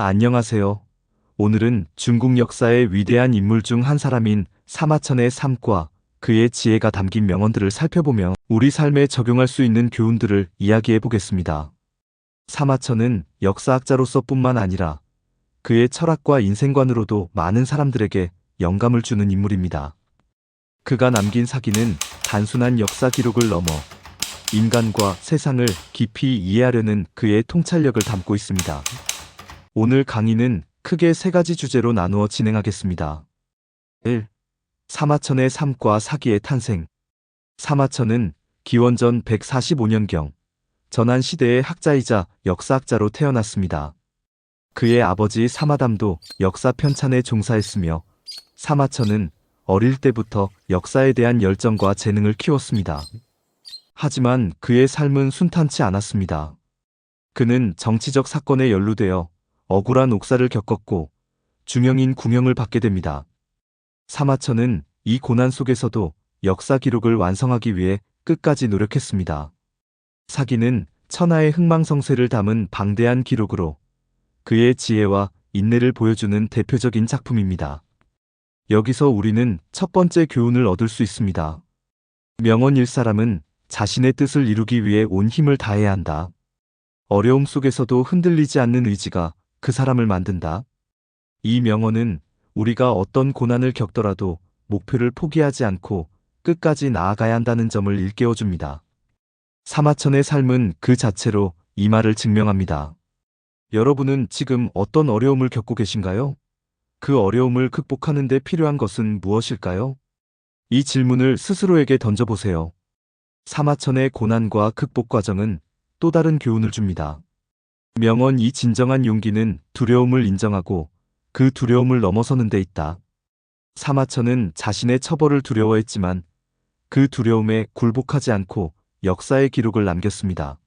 안녕하세요. 오늘은 중국 역사의 위대한 인물 중 한 사람인 사마천의 삶과 그의 지혜가 담긴 명언들을 살펴보며 우리 삶에 적용할 수 있는 교훈들을 이야기해 보겠습니다. 사마천은 역사학자로서뿐만 아니라 그의 철학과 인생관으로도 많은 사람들에게 영감을 주는 인물입니다. 그가 남긴 사기는 단순한 역사 기록을 넘어 인간과 세상을 깊이 이해하려는 그의 통찰력을 담고 있습니다. 오늘 강의는 크게 세 가지 주제로 나누어 진행하겠습니다. 1. 사마천의 삶과 사기의 탄생. 사마천은 기원전 145년경 전한 시대의 학자이자 역사학자로 태어났습니다. 그의 아버지 사마담도 역사 편찬에 종사했으며 사마천은 어릴 때부터 역사에 대한 열정과 재능을 키웠습니다. 하지만 그의 삶은 순탄치 않았습니다. 그는 정치적 사건에 연루되어 억울한 옥사를 겪었고 중형인 구형을 받게 됩니다. 사마천은 이 고난 속에서도 역사 기록을 완성하기 위해 끝까지 노력했습니다. 사기는 천하의 흥망성쇠를 담은 방대한 기록으로 그의 지혜와 인내를 보여주는 대표적인 작품입니다. 여기서 우리는 첫 번째 교훈을 얻을 수 있습니다. 명언 1사람은 자신의 뜻을 이루기 위해 온 힘을 다해야 한다. 어려움 속에서도 흔들리지 않는 의지가 그 사람을 만든다. 이 명언은 우리가 어떤 고난을 겪더라도 목표를 포기하지 않고 끝까지 나아가야 한다는 점을 일깨워줍니다. 사마천의 삶은 그 자체로 이 말을 증명합니다. 여러분은 지금 어떤 어려움을 겪고 계신가요? 그 어려움을 극복하는 데 필요한 것은 무엇일까요? 이 질문을 스스로에게 던져보세요. 사마천의 고난과 극복 과정은 또 다른 교훈을 줍니다. 명언 2 진정한 용기는 두려움을 인정하고 그 두려움을 넘어서는 데 있다. 사마천은 자신의 처벌을 두려워했지만 그 두려움에 굴복하지 않고 역사의 기록을 남겼습니다.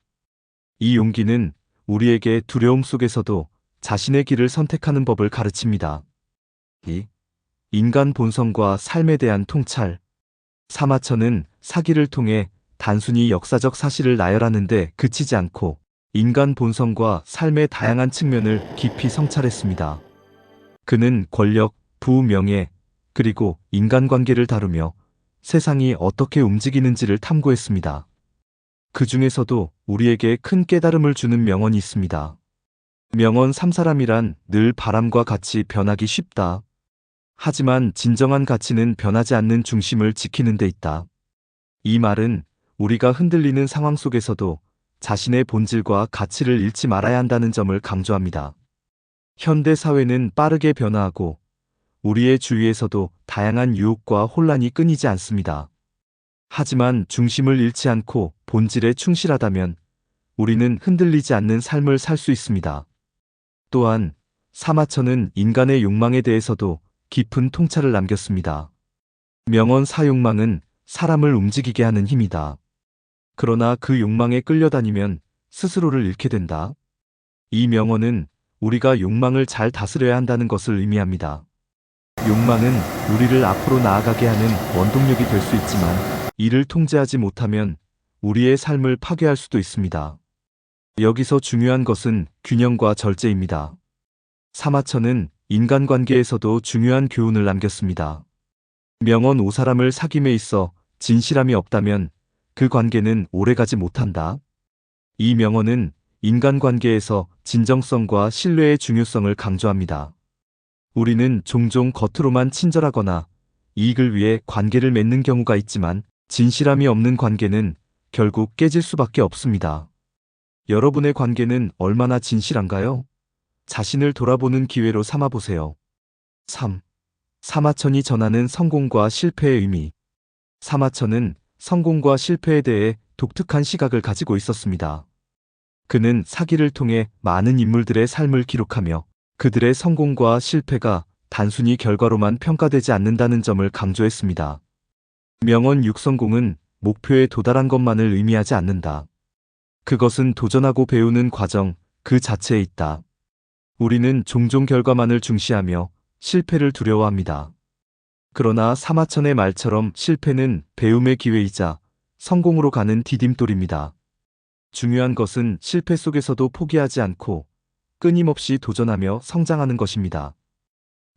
이 용기는 우리에게 두려움 속에서도 자신의 길을 선택하는 법을 가르칩니다. 2. 인간 본성과 삶에 대한 통찰. 사마천은 사기를 통해 단순히 역사적 사실을 나열하는 데 그치지 않고 인간 본성과 삶의 다양한 측면을 깊이 성찰했습니다. 그는 권력, 부, 명예, 그리고 인간관계를 다루며 세상이 어떻게 움직이는지를 탐구했습니다. 그 중에서도 우리에게 큰 깨달음을 주는 명언이 있습니다. 명언 3사람이란 늘 바람과 같이 변하기 쉽다. 하지만 진정한 가치는 변하지 않는 중심을 지키는 데 있다. 이 말은 우리가 흔들리는 상황 속에서도 자신의 본질과 가치를 잃지 말아야 한다는 점을 강조합니다. 현대 사회는 빠르게 변화하고 우리의 주위에서도 다양한 유혹과 혼란이 끊이지 않습니다. 하지만 중심을 잃지 않고 본질에 충실하다면 우리는 흔들리지 않는 삶을 살 수 있습니다. 또한 사마천은 인간의 욕망에 대해서도 깊은 통찰을 남겼습니다. 명언 4 욕망은 사람을 움직이게 하는 힘이다. 그러나 그 욕망에 끌려다니면 스스로를 잃게 된다. 이 명언은 우리가 욕망을 잘 다스려야 한다는 것을 의미합니다. 욕망은 우리를 앞으로 나아가게 하는 원동력이 될 수 있지만 이를 통제하지 못하면 우리의 삶을 파괴할 수도 있습니다. 여기서 중요한 것은 균형과 절제입니다. 사마천은 인간관계에서도 중요한 교훈을 남겼습니다. 명언 5사람을 사귐에 있어 진실함이 없다면 그 관계는 오래가지 못한다. 이 명언은 인간관계에서 진정성과 신뢰의 중요성을 강조합니다. 우리는 종종 겉으로만 친절하거나 이익을 위해 관계를 맺는 경우가 있지만 진실함이 없는 관계는 결국 깨질 수밖에 없습니다. 여러분의 관계는 얼마나 진실한가요? 자신을 돌아보는 기회로 삼아보세요. 3. 사마천이 전하는 성공과 실패의 의미. 사마천은 성공과 실패에 대해 독특한 시각을 가지고 있었습니다. 그는 사기를 통해 많은 인물들의 삶을 기록하며 그들의 성공과 실패가 단순히 결과로만 평가되지 않는다는 점을 강조했습니다. 명언 6 성공은 목표에 도달한 것만을 의미하지 않는다. 그것은 도전하고 배우는 과정 그 자체에 있다. 우리는 종종 결과만을 중시하며 실패를 두려워합니다. 그러나 사마천의 말처럼 실패는 배움의 기회이자 성공으로 가는 디딤돌입니다. 중요한 것은 실패 속에서도 포기하지 않고 끊임없이 도전하며 성장하는 것입니다.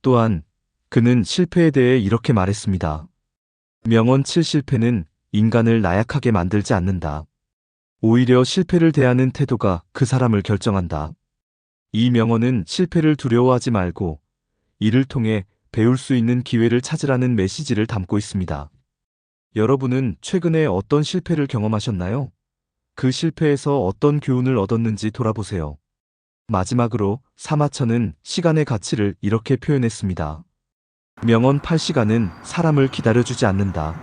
또한 그는 실패에 대해 이렇게 말했습니다. 명언 7 실패는 인간을 나약하게 만들지 않는다. 오히려 실패를 대하는 태도가 그 사람을 결정한다. 이 명언은 실패를 두려워하지 말고 이를 통해 배울 수 있는 기회를 찾으라는 메시지를 담고 있습니다. 여러분은 최근에 어떤 실패를 경험하셨나요? 그 실패에서 어떤 교훈을 얻었는지 돌아보세요. 마지막으로 사마천은 시간의 가치를 이렇게 표현했습니다. 명언 8시간은 사람을 기다려주지 않는다.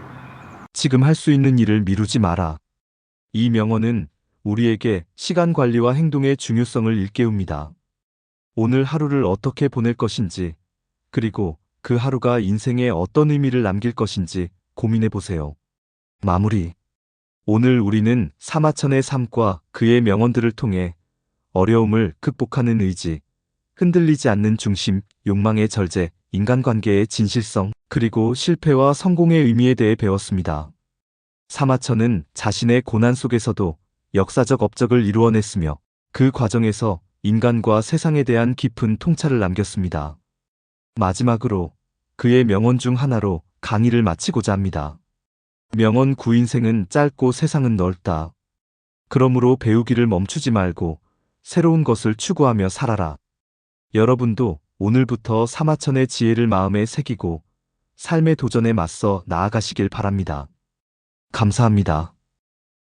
지금 할 수 있는 일을 미루지 마라. 이 명언은 우리에게 시간 관리와 행동의 중요성을 일깨웁니다. 오늘 하루를 어떻게 보낼 것인지, 그리고 그 하루가 인생에 어떤 의미를 남길 것인지 고민해 보세요. 마무리. 오늘 우리는 사마천의 삶과 그의 명언들을 통해 어려움을 극복하는 의지, 흔들리지 않는 중심, 욕망의 절제, 인간관계의 진실성, 그리고 실패와 성공의 의미에 대해 배웠습니다. 사마천은 자신의 고난 속에서도 역사적 업적을 이루어냈으며 그 과정에서 인간과 세상에 대한 깊은 통찰을 남겼습니다. 마지막으로 그의 명언 중 하나로 강의를 마치고자 합니다. 명언 9 인생은 짧고 세상은 넓다. 그러므로 배우기를 멈추지 말고 새로운 것을 추구하며 살아라. 여러분도 오늘부터 사마천의 지혜를 마음에 새기고 삶의 도전에 맞서 나아가시길 바랍니다. 감사합니다.